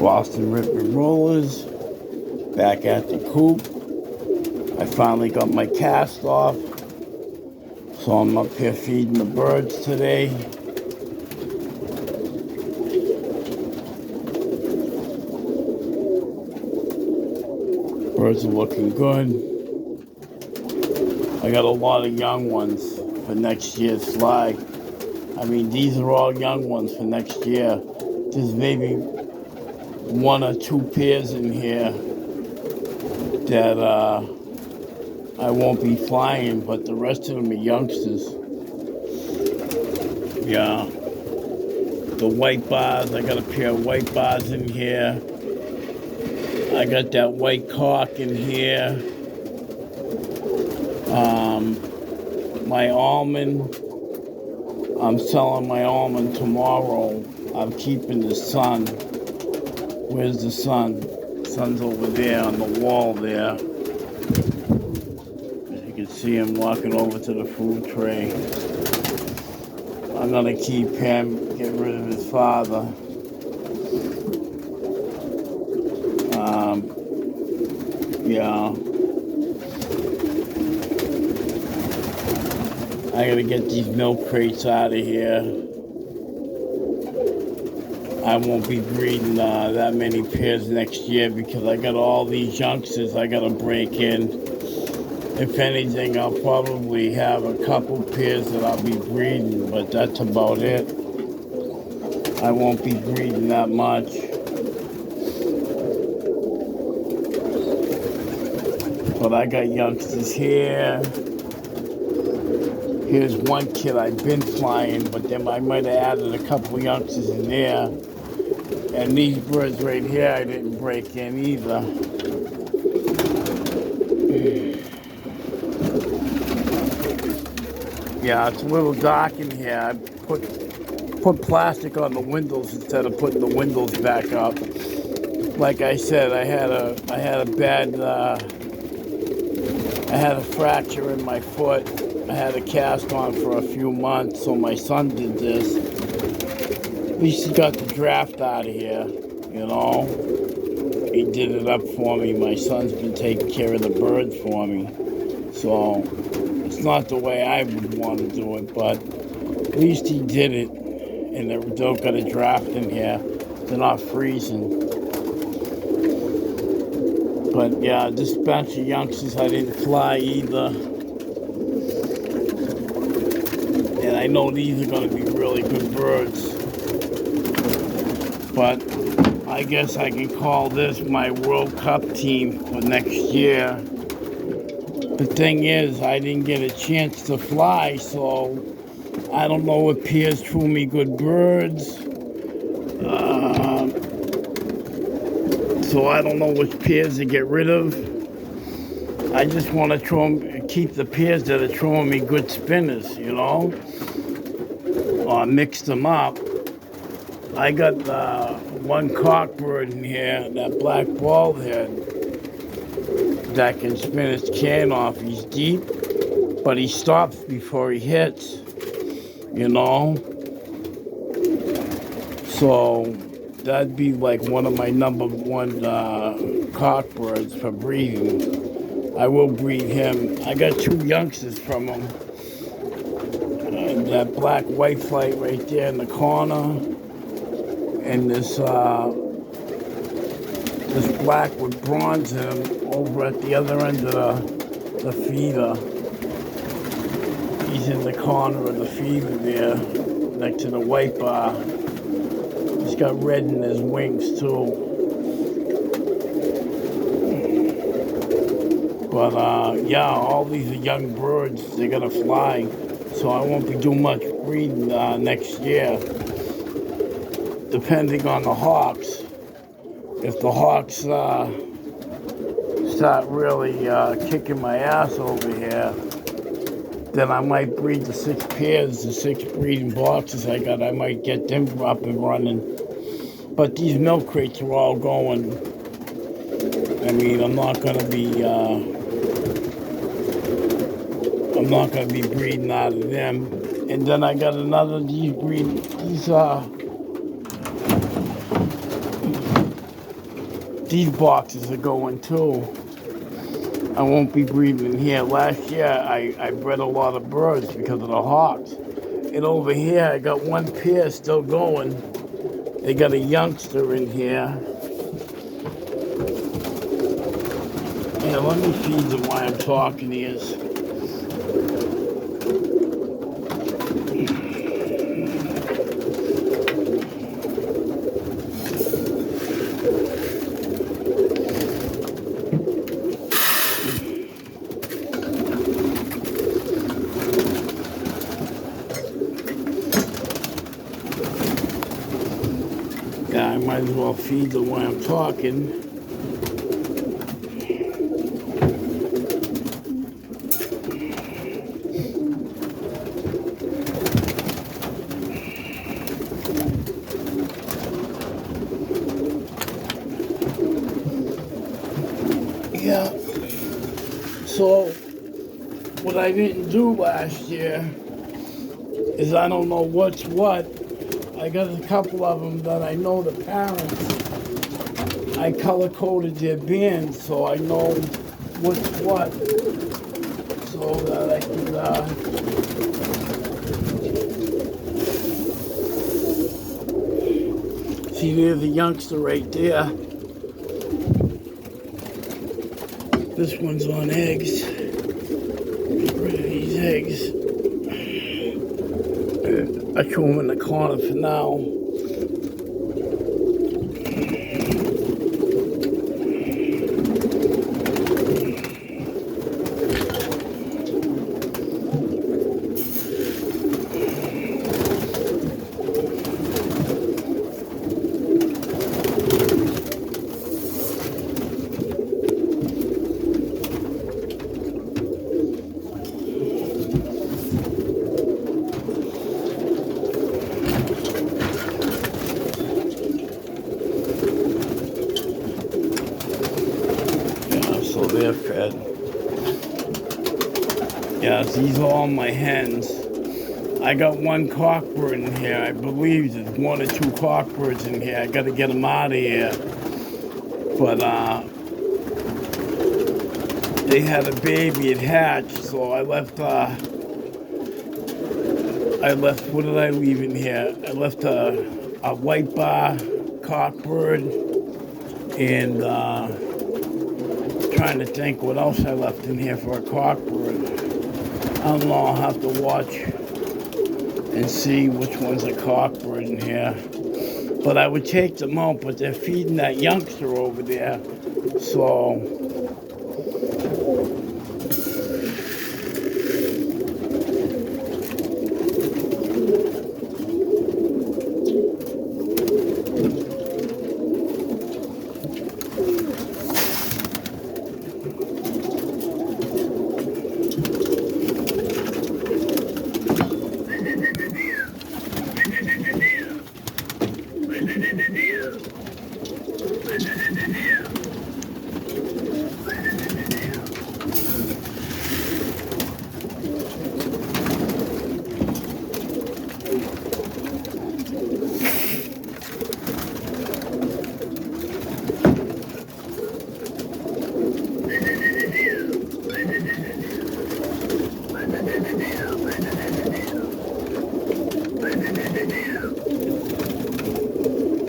Boston Ripper Rollers, back at the coop. I finally got my cast off, so I'm up here feeding the birds today. Birds are looking good. I got a lot of young ones for next year's fly. I mean, these are all young ones for next year. There's maybe one or two pairs in here that I won't be flying, but the rest of them are youngsters. Yeah. The white bars, I got a pair of white bars in here. I got that white cock in here. My almond, I'm selling my almond tomorrow. I'm keeping the sun. Where's the sun? Sun's over there on the wall there. You can see him walking over to the food tray. I'm gonna keep him, get rid of his father. Yeah. I gotta get these milk crates out of here. I won't be breeding that many pairs next year because I got all these youngsters I gotta break in. If anything, I'll probably have a couple pairs that I'll be breeding, but that's about it. I won't be breeding that much. But I got youngsters here. Here's one kid I've been flying, but then I might have added a couple youngsters in there. And these birds right here, I didn't break in either. Yeah, it's a little dark in here. I put plastic on the windows instead of putting the windows back up. Like I said, I had a fracture in my foot. I had a cast on for a few months, so my son did this. At least he got the draft out of here, you know. He did it up for me. My son's been taking care of the birds for me. So it's not the way I would want to do it, but at least he did it. And they don't got a draft in here. They're not freezing. But yeah, this bunch of youngsters I didn't fly either. And I know these are going to be really good birds. But I guess I can call this my World Cup team for next year. The thing is, I didn't get a chance to fly, so I don't know if Piers threw me good birds. So I don't know which pairs to get rid of. I just want to keep the pairs that are throwing me good spinners, you know, or mix them up. I got one cockbird in here, that black bald head, that can spin his can off. He's deep, but he stops before he hits, you know. So that'd be like one of my number one cockbirds for breeding. I will breed him. I got two youngsters from him. That black white flight right there in the corner, and this black with bronze in him over at the other end of the feeder. He's in the corner of the feeder there, next to the white bar. He's got red in his wings too. But yeah, all these are young birds. They're gonna fly, so I won't be doing much breeding next year. Depending on the hawks. If the hawks start really kicking my ass over here, then I might breed the 6 pairs, the 6 breeding boxes I got. I might get them up and running. But these milk crates are all going. I mean, I'm not gonna be breeding out of them. And then I got these boxes are going too. I won't be breeding in here. Last year, I bred a lot of birds because of the hawks. And over here, I got one pair still going. They got a youngster in here. Yeah, let me feed them while I'm talking here. Yeah, I might as well feed them while I'm talking. Yeah, so what I didn't do last year is I don't know what's what. I got a couple of them that I know the parents. I color-coded their bands so I know what's what, so that I can see there's a youngster right there. This one's on eggs. Get rid of these eggs. I threw them in the corner for now. So they're fed. Yeah, these are all my hens. I got one cockbird in here. I believe there's one or two cockbirds in here. I gotta get them out of here. But they had a baby, it hatched, so I left, what did I leave in here? I left a white bar cockbird and trying to think what else I left in here for a cockbird. I don't know, I'll have to watch and see which one's a cockbird in here. But I would take them out, but they're feeding that youngster over there. So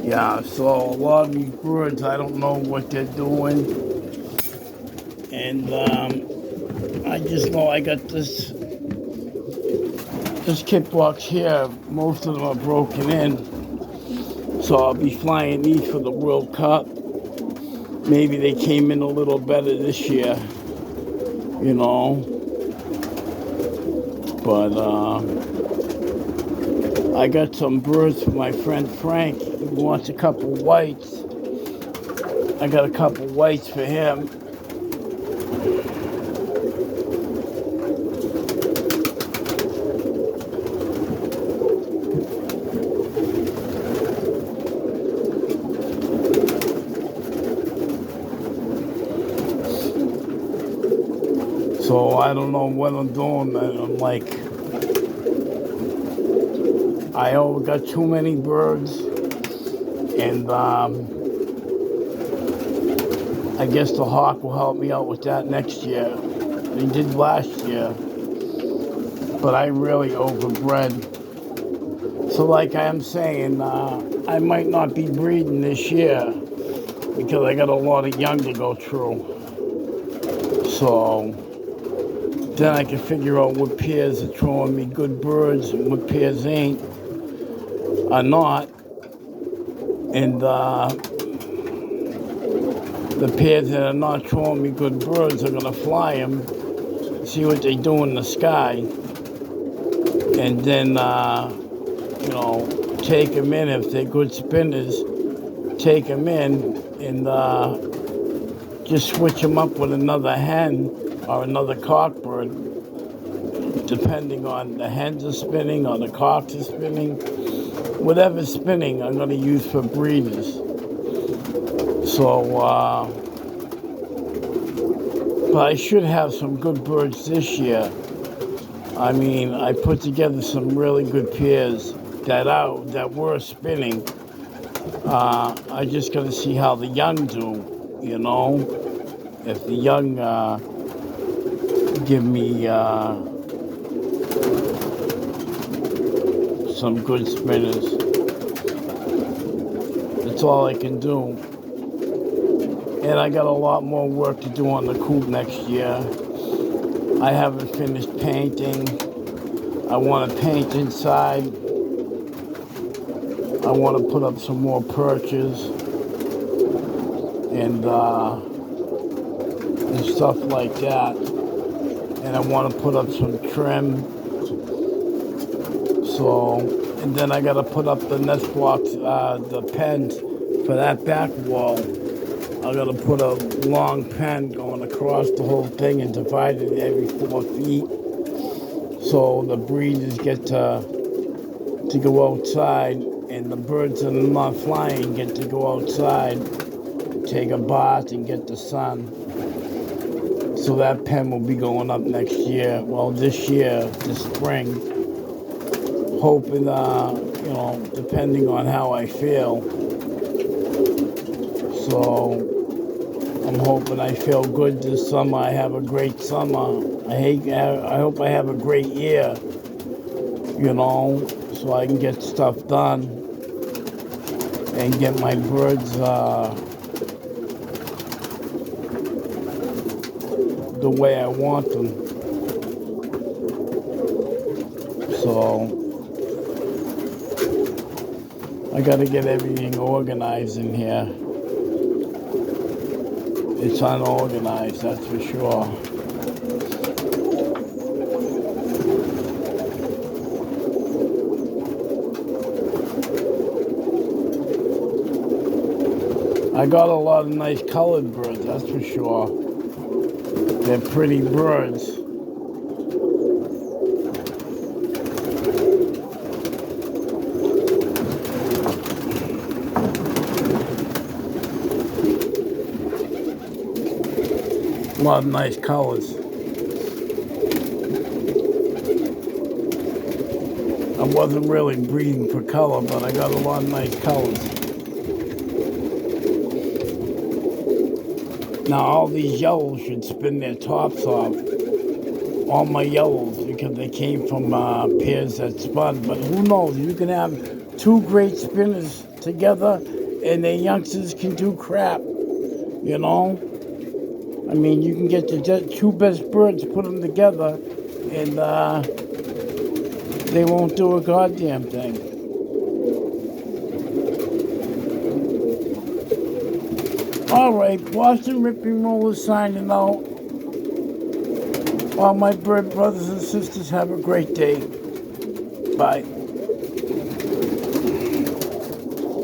yeah, so a lot of these birds, I don't know what they're doing. And I just know I got this kit box here. Most of them are broken in. So I'll be flying these for the World Cup. Maybe they came in a little better this year, you know. But I got some birds for my friend Frank. He wants a couple whites. I got a couple whites for him. So I don't know what I'm doing. I'm like, I got too many birds, and I guess the Hawk will help me out with that next year. He did last year, but I really overbred. So like I am saying, I might not be breeding this year because I got a lot of young to go through. So then I can figure out what pairs are throwing me good birds and what pairs are not. And the pairs that are not throwing me good birds are going to fly them, see what they do in the sky, and then, take them in. If they're good spinners, take them in and just switch them up with another hen or another cock bird, depending on the hens are spinning or the cocks are spinning. Whatever's spinning, I'm going to use for breeders. So, but I should have some good birds this year. I mean, I put together some really good pairs that were spinning. I just got to see how the young do, if the young give me some good spinners. That's all I can do. And I got a lot more work to do on the coop next year. I haven't finished painting. I want to paint inside. I want to put up some more perches and stuff like that. And I want to put up some trim. So, and then I got to put up the nest blocks, the pens for that back wall. I got to put a long pen going across the whole thing and divide it every 4 feet. So the breeders get to go outside, and the birds that are not flying get to go outside, take a bath, and get the sun. So that pen will be going up next year. Well, this year, this spring. Hoping, depending on how I feel. So I'm hoping I feel good this summer. I have a great summer. I hope I have a great year, so I can get stuff done and get my birds the way I want them. So I got to get everything organized in here. It's unorganized, that's for sure. I got a lot of nice colored birds, that's for sure. They're pretty birds. A lot of nice colors. I wasn't really breeding for color, but I got a lot of nice colors. Now all these yellows should spin their tops off. All my yellows, because they came from pairs that spun. But who knows? You can have 2 great spinners together, and their youngsters can do crap. I mean, you can get the 2 best birds, put them together, and they won't do a goddamn thing. All right, Boston Ripping Roller signing out. All my bird brothers and sisters, have a great day. Bye.